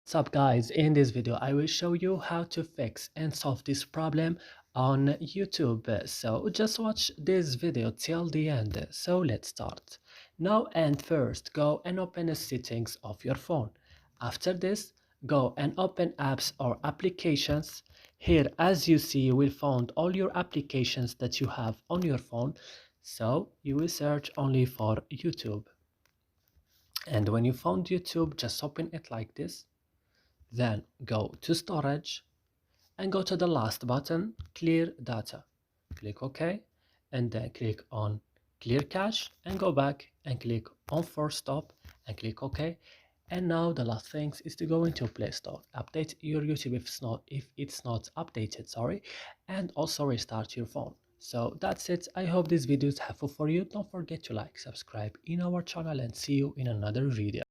What's up guys, in this video I will show you how to fix and solve this problem on YouTube. So just watch this video till the end. So let's start. Now and first go and open the settings of your phone. After this go and open apps or applications. Here as you see you will find all your applications that you have on your phone. So you will search only for YouTube. And when you found YouTube, just open it like this. Then go to storage and go to the last button, clear data. Click OK and then click on clear cache and go back and click on force stop and click OK. And now the last thing is to go into Play Store, update your YouTube if it's not updated, sorry, and also restart your phone. So that's it. I hope this video is helpful for you. Don't forget to like, subscribe in our channel and see you in another video.